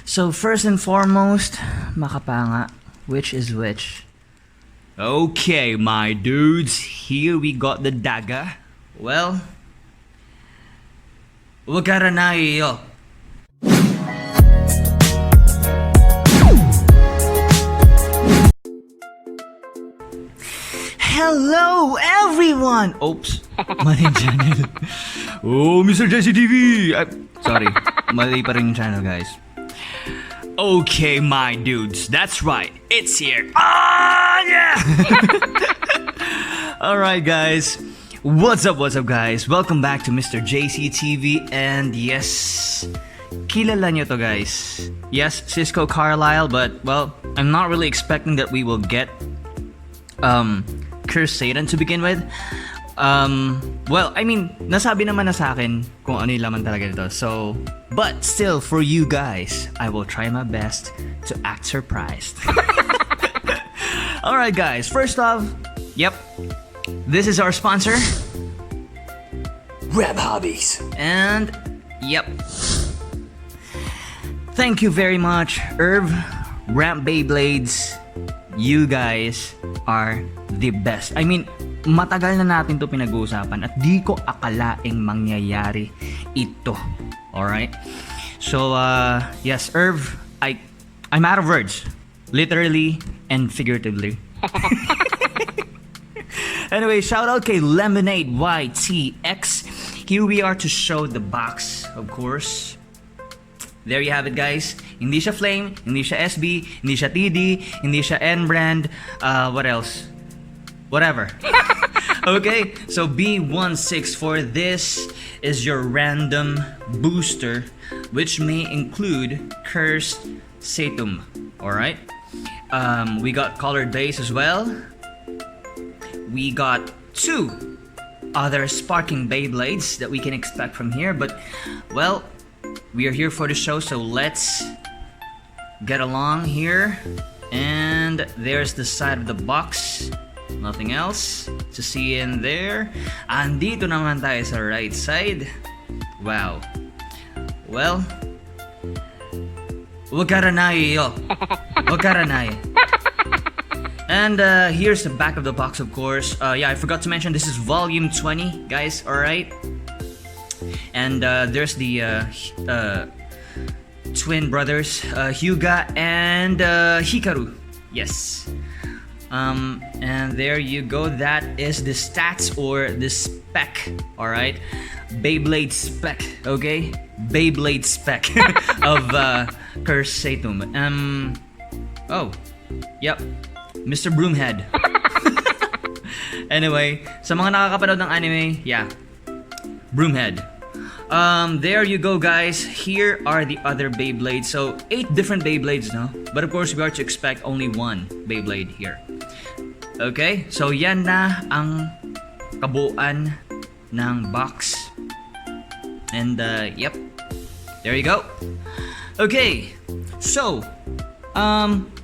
So first and foremost, makapanga, which is which? Okay, my dudes, here we got the daga. Well, wakara na iyo. Hello, everyone! Oops, mali channel. Oh, Mr. Jesse TV! Sorry, mali pa rin yung channel, guys. Okay, my dudes, that's right, it's here. Ah, yeah! Alright, guys. What's up, guys? Welcome back to Mr. JC TV, and yes, kilala nyo to, guys. Yes, Cisco Carlisle, but, well, I'm not really expecting that we will get, Curse Satan to begin with. Well, I mean, nasabi naman na sa akin kung ano yung laman talaga nito. So, but still, for you guys, I will try my best to act surprised. Alright, guys, first off, yep, this is our sponsor, Hobbies. And, yep, thank you very much, Ramp Beyblades. You guys are the best. I mean, matagal na natin to pinag-uusapan at di ko akalaing mangyayari ito. Alright? So, yes, I'm out of words. Literally and figuratively. Anyway, shout out kay Lemonade YTX. Here we are to show the box, of course. There you have it, guys. Hindi siya Flame, hindi siya SB, hindi siya TD, hindi siya N-brand, what else? Whatever. Okay, so B164, this is your random booster, which may include Cursed Satum. Alright? We got colored base as well. We got 2 other sparking Beyblades that we can expect from here, but, well, we are here for the show, so let's get along here. And there's the side of the box. Nothing else to see in there. Andito naman tayo sa right side. Wow. Well, wakara na iyo. Wakara na iyo. And here's the back of the box, of course. Yeah, I forgot to mention this is volume 20, guys. Alright. And there's the twin brothers, Hyuga and Hikaru. Yes. And there you go. That is the stats or the spec. Alright. Beyblade spec. Okay? Beyblade spec of Curse Satum. Oh. Yep. Mr. Broomhead. Anyway, sa mga nakakapanood ng anime, yeah. Broomhead. There you go, guys. Here are the other Beyblades. So, 8 different Beyblades, no? But of course, we are to expect only 1 Beyblade here. Okay? So, yan na ang kabuuan ng box. And, yep. There you go. Okay. So,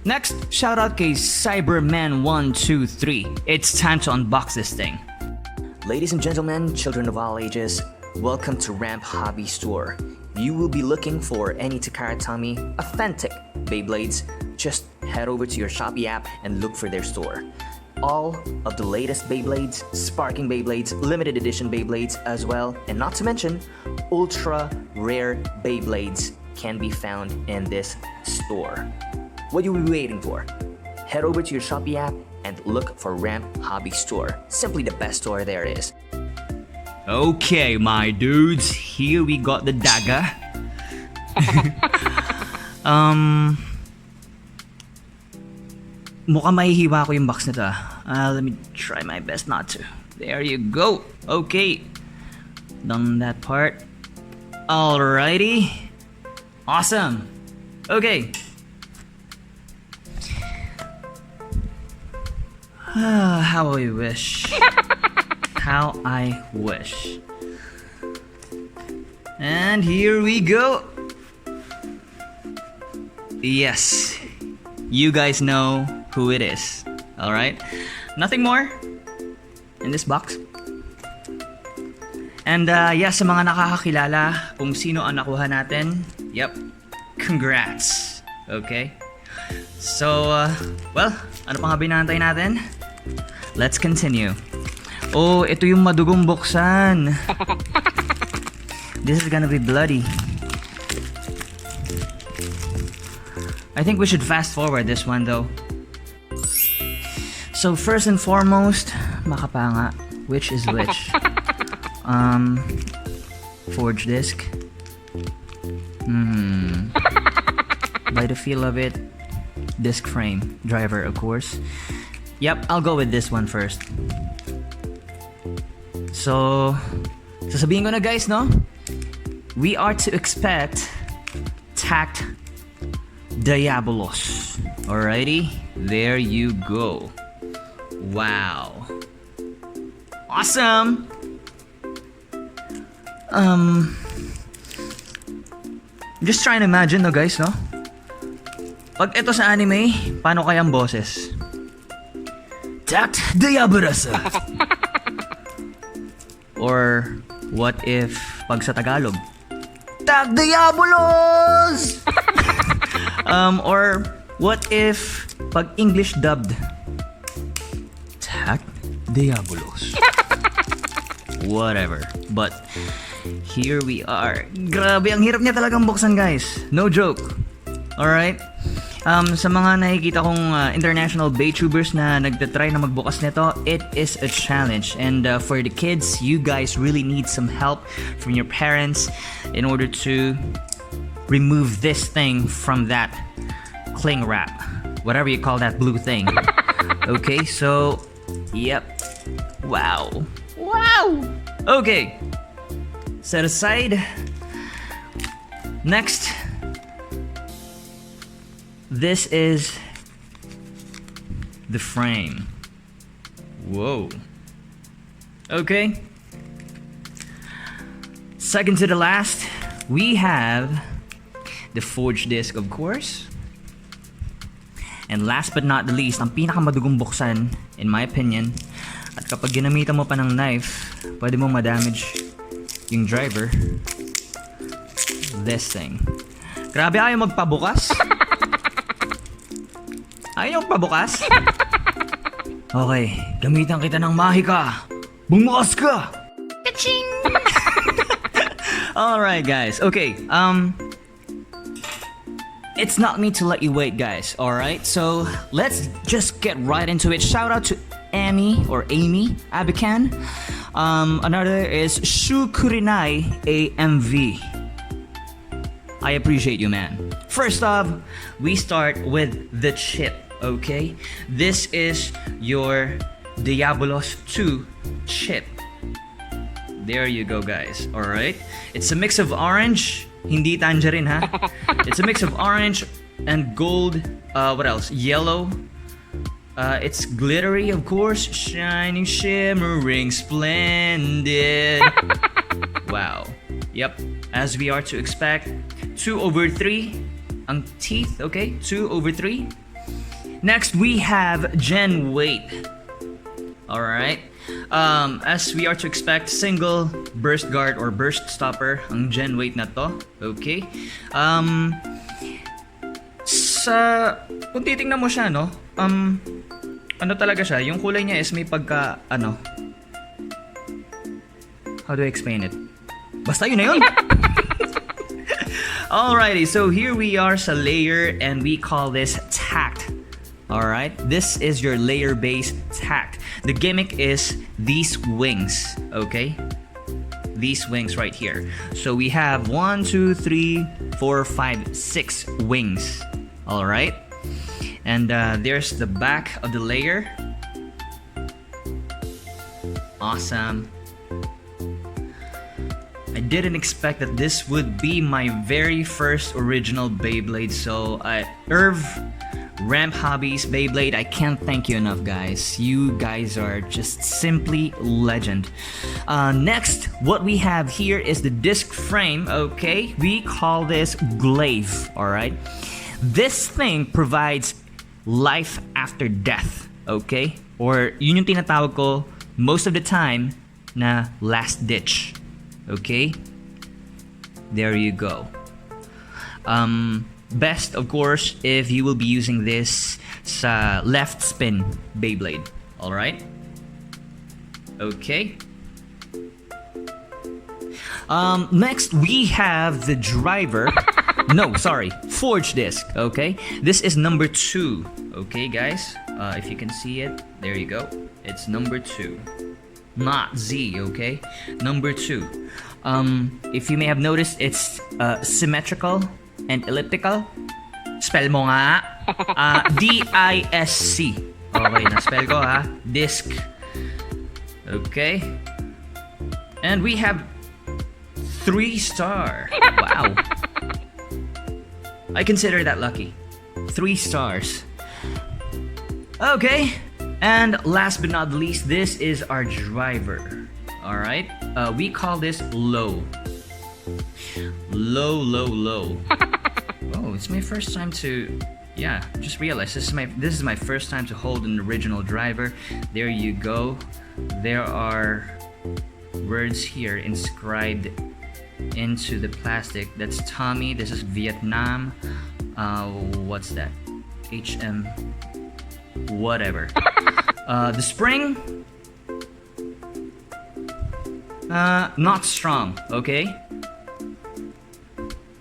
next, shout out kay Cyberman123. It's time to unbox this thing. Ladies and gentlemen, children of all ages, welcome to Ramp Hobby Store. You will be looking for any TAKARA TOMY authentic Beyblades. Just head over to your Shopee app and look for their store. All of the latest Beyblades, sparking Beyblades, limited edition Beyblades as well, and not to mention, ultra rare Beyblades can be found in this store. What you will be waiting for? Head over to your Shopee app and look for Ramp Hobby Store. Simply the best store there is. Okay, my dudes, here we got the daga. Mukhang mahihiwa ko yung box nito. Let me try my best not to. There you go. Okay. Done that part. Alrighty. Awesome. Okay. How I wish. How I wish. And here we go. Yes. You guys know who it is. Alright? Nothing more in this box. And yeah, sa mga nakakakilala kung sino ang nakuha natin, yep, Congrats. Okay? So, well, ano pang binantay natin? Let's continue. Oh, ito yung madugong buksan. This is gonna be bloody. I think we should fast forward this one though. So first and foremost, makapanga, which is which? Forge disc. By the feel of it, disc frame, driver of course. Yep, I'll go with this one first. So, sasabihin ko na guys, no? We are to expect Tact Diabolos. Alrighty, there you go. Wow. Awesome! Just trying to imagine, no guys, no? Pag ito sa anime, paano kayang boses? Tact Diabolos! Or what if pag sa Tagalog, Tact Diabolos! Or what if pag English dubbed, Tact Diabolos? Whatever. But here we are. Grabe, ang hirap niya talagang buksan guys. No joke. Alright? Sa mga nakikita kong international Baytubers na nagtatry na magbukas nito, it is a challenge. And for the kids, you guys really need some help from your parents in order to remove this thing from that cling wrap. Whatever you call that blue thing. Okay, so, yep. Wow. Wow! Okay. Set aside. Next. This is the frame. Whoa. Okay. Second to the last, we have the forge disc, of course. And last but not the least, ang pinakamadugong buksan, in my opinion, at kapag ginamitan mo pa ng knife, pwede mo madamage yung driver. This thing. Grabe, ayaw magpabukas. Ayaw pabukas? Okay, gamitan kita ng mahika. Bumukas ka! Kaching! Alright guys, okay, it's not me to let you wait guys, alright? So, let's just get right into it. Shout out to Amy Abican. Another is Shukurinai AMV. I appreciate you, man. First off, we start with the chip, okay? This is your Diabolos 2 chip. There you go, guys. Alright? It's a mix of orange, hindi tangerine, ha? It's a mix of orange and gold, what else? Yellow. It's glittery, of course. Shining, shimmering, splendid. Wow. Yep, as we are to expect. 2/3 ang teeth, okay? 2/3. Next, we have gen weight. Alright. As we are to expect, single burst guard or burst stopper ang gen weight na to. Okay. Kung titingnan mo siya, no? Ano talaga siya? Yung kulay niya is may pagka, how do I explain it? Basta yun na yun! Alrighty, so here we are sa layer and we call this tact. Alright, this is your layer-based tact. The gimmick is these wings, okay? These wings right here. So we have 1, 2, 3, 4, 5, 6 wings. Alright? And there's the back of the layer. Awesome. I didn't expect that this would be my very first original Beyblade. So, Irv, Ramp Hobbies, Beyblade, I can't thank you enough, guys. You guys are just simply legend. Next, what we have here is the disc frame, okay? We call this glaive, alright? This thing provides life after death, okay? Or yun yung tinatawag ko most of the time na last ditch. Okay? There you go. Best, of course, if you will be using this sa left spin Beyblade. Alright? Okay. Next, we have the driver. No, sorry. Forge disc. Okay? This is number 2. Okay, guys? If you can see it, there you go. It's number 2. Not Z, okay? Number 2. If you may have noticed, it's symmetrical and elliptical. Spell mo nga. D-I-S-C. Okay, na-spell ko ha. Disc. Okay. And we have 3-star. Wow. I consider that lucky. 3 stars. Okay. And last but not least, this is our driver. Alright? We call this low. Low. Oh, it's my first time to... Yeah, just realized this is my first time to hold an original driver. There you go. There are words here inscribed into the plastic. That's Tommy. This is Vietnam. What's that? HM. Whatever. The spring. Not strong. Okay.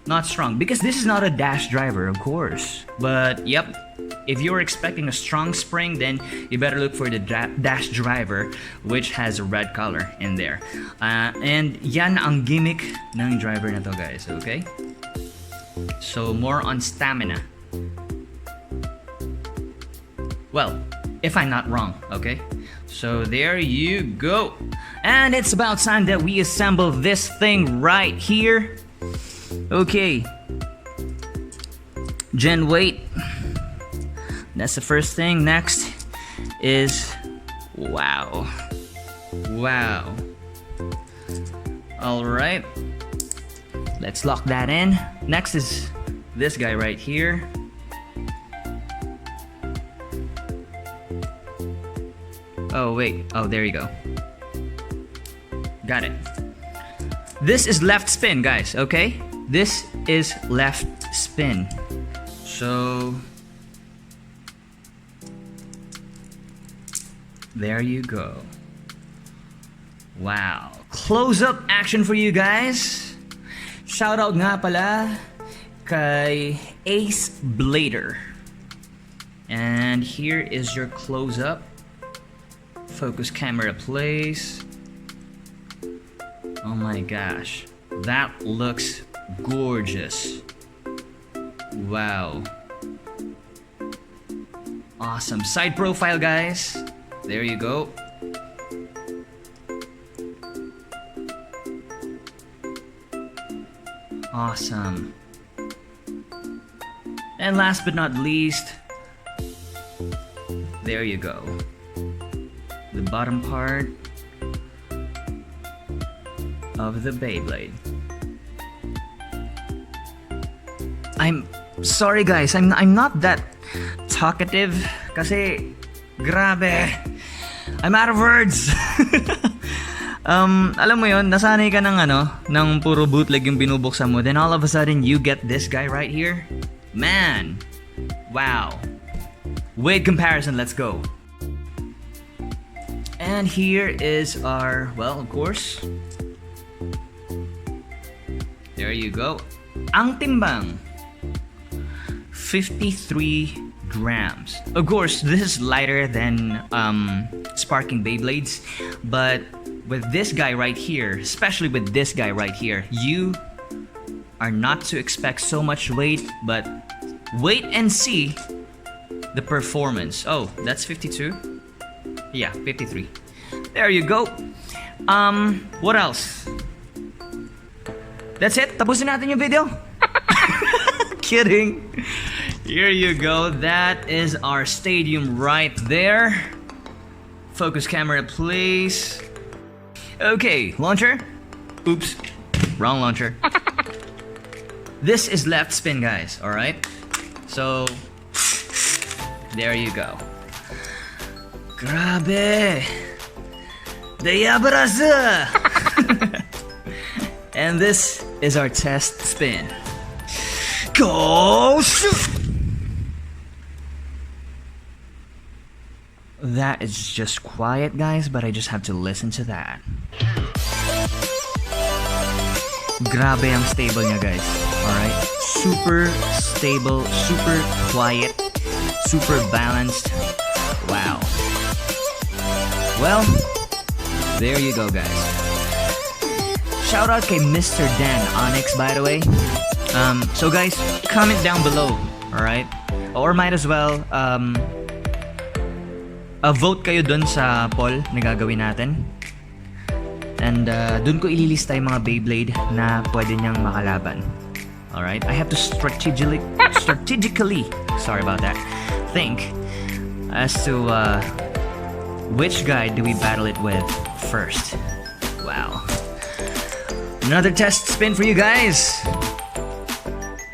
Not strong because this is not a dash driver, of course. But yep, if you're expecting a strong spring, then you better look for the dash driver, which has a red color in there. And yan ang gimmick ng driver na to, guys. Okay. So more on stamina. Well, if I'm not wrong, okay? So there you go. And it's about time that we assemble this thing right here. Okay. Gen weight. That's the first thing. Next is wow. Alright. Let's lock that in. Next is this guy right here. Oh wait, there you go. Got it. This is left spin, guys, okay? This is left spin. So there you go. Wow. Close-up action for you guys. Shoutout nga pala kay Ace Blader. And here is your close-up. Focus camera plays. Oh my gosh, that looks gorgeous. Wow. Awesome. Side profile, guys. There you go. Awesome. And last but not least, there you go. The bottom part of the Beyblade. I'm sorry guys, I'm not that talkative kasi grabe. I'm out of words. Alam mo yon, nasanay ka ng puro bootleg yung binubuksan mo, then all of a sudden you get this guy right here. Man, wow. Weight comparison, let's go. And here is our, well, of course, there you go. Ang timbang, 53 grams. Of course, this is lighter than sparking Beyblades, but with this guy right here, especially with this guy right here, you are not to expect so much weight, but wait and see the performance. Oh, that's 52? Yeah, 53. There you go. What else? That's it? Tapusin natin yung video? Kidding. Here you go. That is our stadium right there. Focus camera, please. Okay, launcher. Oops, wrong launcher. This is left spin, guys, alright? So, there you go. Grabe! Diabolos! And this is our test spin. Go shoot! That is just quiet, guys, but I just have to listen to that. Grabe ang stable niya, guys. Alright? Super stable, super quiet, super balanced. Wow. Well, there you go, guys. Shout out kay Mr. Dan Onyx, by the way. So guys, comment down below, alright? Or might as well, vote kayo dun sa poll na gagawin natin. And dun ko ililista yung mga Beyblade na pwede niyang makalaban. Alright? I have to strategically, sorry about that, think as to which guy do we battle it with first. Wow. Another test spin for you guys.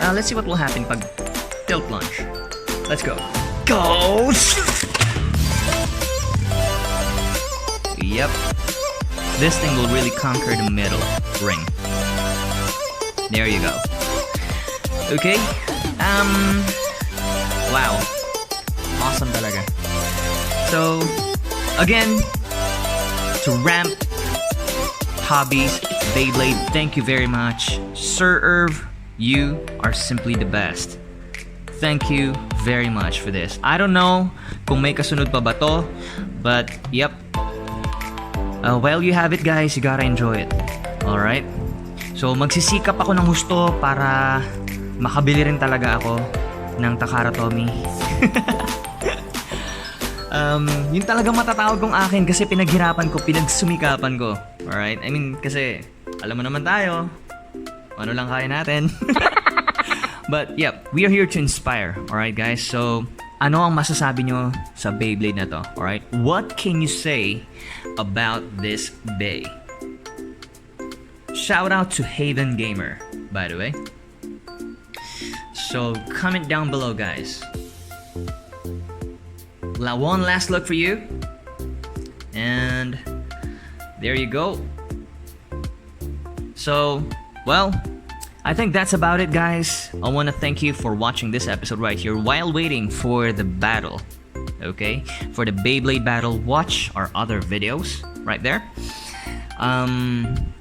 Let's see what will happen pag tilt plunge. Let's go. Go! Yep. This thing will really conquer the middle ring. There you go. Okay. Wow. Awesome talaga. So, again, to ramp Hobbies, Beyblade, thank you very much. Sir Irv, you are simply the best. Thank you very much for this. I don't know kung may kasunod pa ba to, but yep. While you have it, guys, you gotta enjoy it. Alright? So, magsisikap ako ng husto para makabili rin talaga ako ng Takara Tommy. Yun talaga matatawag kong akin kasi pinaghirapan ko, pinagsumikapan ko. Alright? I mean, kasi alam mo naman tayo, ano lang kaya natin. But, yep, we are here to inspire. Alright, guys? So, ano ang masasabi nyo sa Beyblade na to? Alright? What can you say about this Bey? Shout out to Haven Gamer, by the way. So, comment down below, guys. One last look for you. And there you go. So, well, I think that's about it, guys. I want to thank you for watching this episode right here while waiting for the battle. Okay? For the Beyblade battle, watch our other videos right there.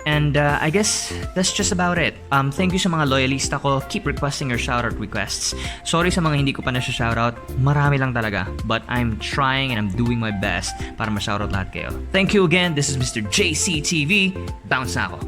And I guess that's just about it. Thank you sa mga loyalista ko. Keep requesting your shoutout requests. Sorry sa mga hindi ko pa na-shoutout. Marami lang talaga. But I'm trying and I'm doing my best para ma-shoutout lahat kayo. Thank you again. This is Mr. JCTV. Bounce na ako.